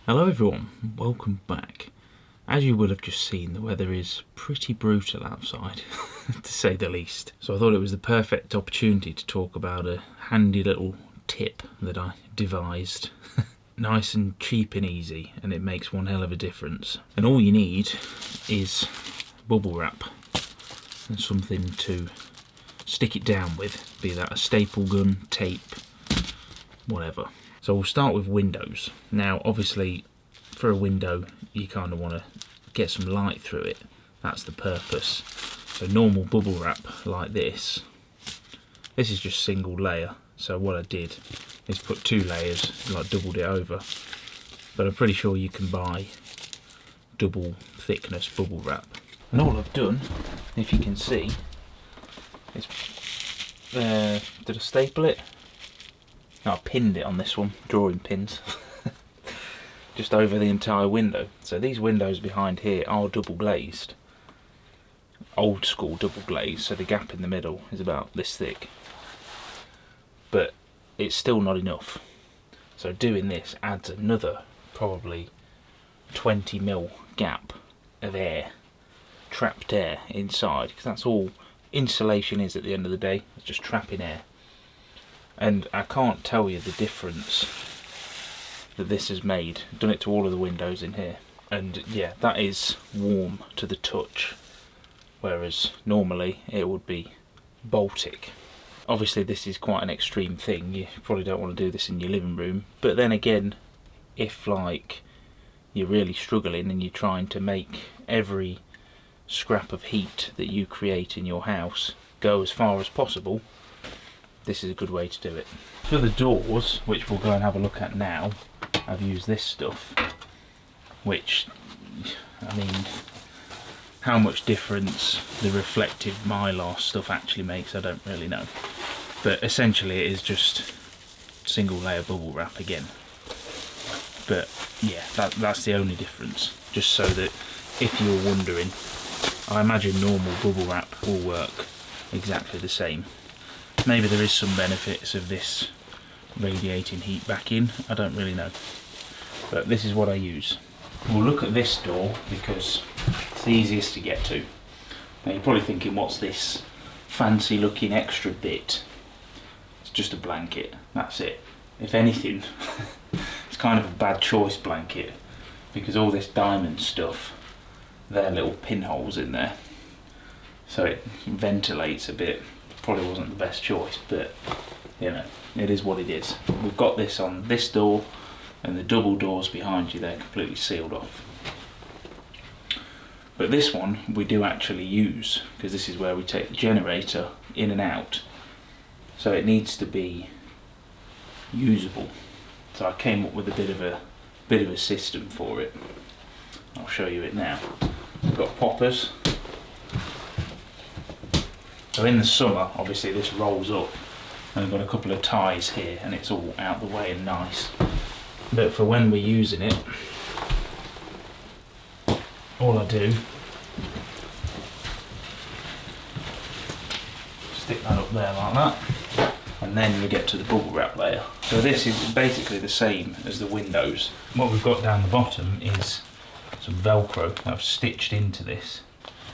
Hello everyone, welcome back. As you will have just seen, the weather is pretty brutal outside, to say the least. So I thought it was the perfect opportunity to talk about a handy little tip that I devised. Nice and cheap and easy, and it makes one hell of a difference. And all you need is bubble wrap and something to stick it down with, be that a staple gun, tape, whatever. So we'll start with windows. Now obviously for a window you kind of want to get some light through it, that's the purpose. So normal bubble wrap like this is just single layer, so what I did is put 2 layers, like doubled it over, but I'm pretty sure you can buy double thickness bubble wrap. And all I've done, if you can see, is did I staple it? No, I pinned it on this one, drawing pins, just over the entire window. So these windows behind here are double glazed, old school double glazed, so the gap in the middle is about this thick. But it's still not enough. So doing this adds another probably 20mm gap of air, trapped air inside, because that's all insulation is at the end of the day, it's just trapping air. And I can't tell you the difference that this has made. Done it to all of the windows in here, and yeah, that is warm to the touch, whereas normally it would be Baltic. Obviously this is quite an extreme thing, you probably don't want to do this in your living room, but then again, if like you're really struggling and you're trying to make every scrap of heat that you create in your house go as far as possible, this is a good way to do it. For the doors, which we'll go and have a look at now, I've used this stuff, which, I mean, how much difference the reflective mylar stuff actually makes, I don't really know. But essentially it is just single layer bubble wrap again. But yeah, that's the only difference, just so that if you're wondering, I imagine normal bubble wrap will work exactly the same. Maybe there is some benefits of this radiating heat back in, I don't really know. But this is what I use. We'll look at this door because it's the easiest to get to. Now you're probably thinking, what's this fancy looking extra bit? It's just a blanket, that's it. If anything, it's kind of a bad choice blanket, because all this diamond stuff, there are little pinholes in there, so it ventilates a bit. Probably wasn't the best choice, but you know, it is what it is. We've got this on this door, and the double doors behind you, they're completely sealed off. But this one we do actually use, because this is where we take the generator in and out, so it needs to be usable. So I came up with a bit of a system for it. I'll show you it now. We've got poppers. So in the summer, obviously this rolls up, and I've got a couple of ties here, and it's all out the way and nice. But for when we're using it, all I do, stick that up there like that, and then we get to the bubble wrap layer. So this is basically the same as the windows. What we've got down the bottom is some Velcro that I've stitched into this.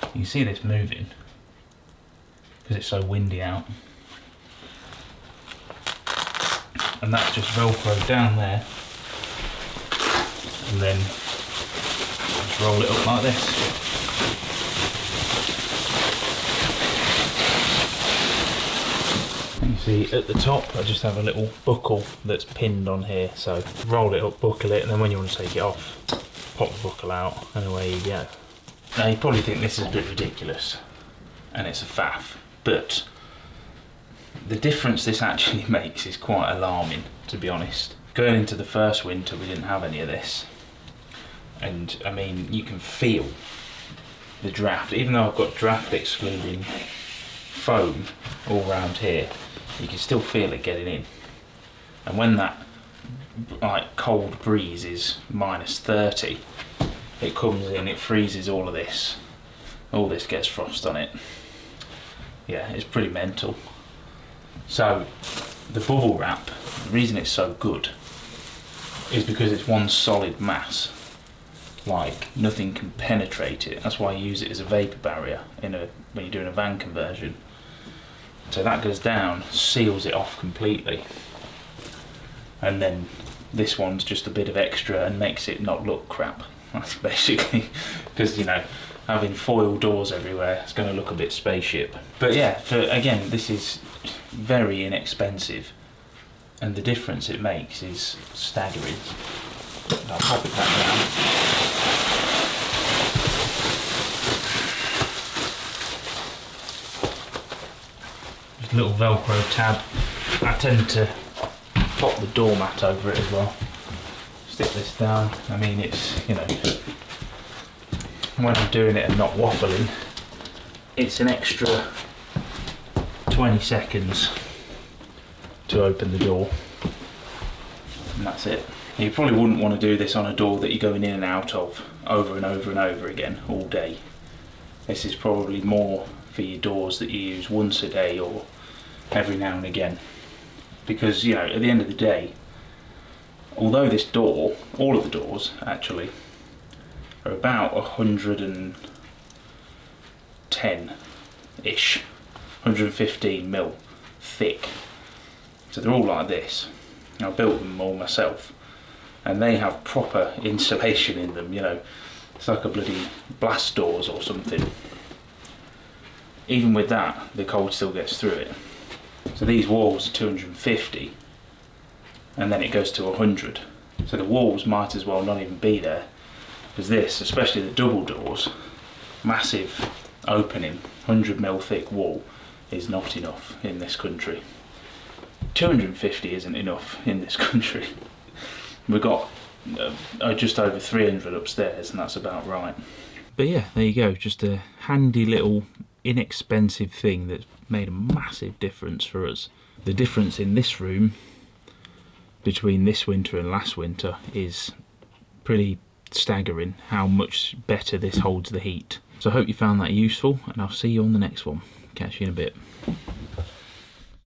You can see this moving, because it's so windy out. And that's just Velcro down there, and then just roll it up like this. And you see at the top I just have a little buckle that's pinned on here, so roll it up, buckle it, and then when you want to take it off, pop the buckle out, and away you go. Now you probably think this is a bit ridiculous, and it's a faff. But the difference this actually makes is quite alarming, to be honest. Going into the first winter we didn't have any of this, and I mean you can feel the draft. Even though I've got draft excluding foam all around here, you can still feel it getting in. And when that like cold breeze is -30, it comes in, it freezes all of this. All this gets frost on it. Yeah, it's pretty mental. So the bubble wrap, the reason it's so good is because it's one solid mass. Like, nothing can penetrate it. That's why I use it as a vapour barrier when you're doing a van conversion. So that goes down, seals it off completely. And then this one's just a bit of extra and makes it not look crap. That's basically, because, you know, having foil doors everywhere, it's going to look a bit spaceship. But yeah, again, this is very inexpensive, and the difference it makes is staggering. I'll pop it back down. Just a little Velcro tab. I tend to pop the doormat over it as well. Stick this down. I mean, it's, you know, when I'm doing it and not waffling, it's an extra 20 seconds to open the door, and that's it. You probably wouldn't want to do this on a door that you're going in and out of over and over and over again all day. This is probably more for your doors that you use once a day or every now and again, because, you know, at the end of the day, although this door, all of the doors actually, are about 110-ish, 115 mil thick. So they're all like this. I built them all myself, and they have proper insulation in them, you know. It's like a bloody blast doors or something. Even with that, the cold still gets through it. So these walls are 250, and then it goes to 100. So the walls might as well not even be there, because this, especially the double doors, massive opening, 100 mil thick wall, is not enough in this country. 250 isn't enough in this country. We've got just over 300 upstairs, and that's about right. But yeah, there you go, just a handy little inexpensive thing that's made a massive difference for us. The difference in this room between this winter and last winter is pretty staggering, how much better this holds the heat. So I hope you found that useful, and I'll see you on the next one. Catch you in a bit.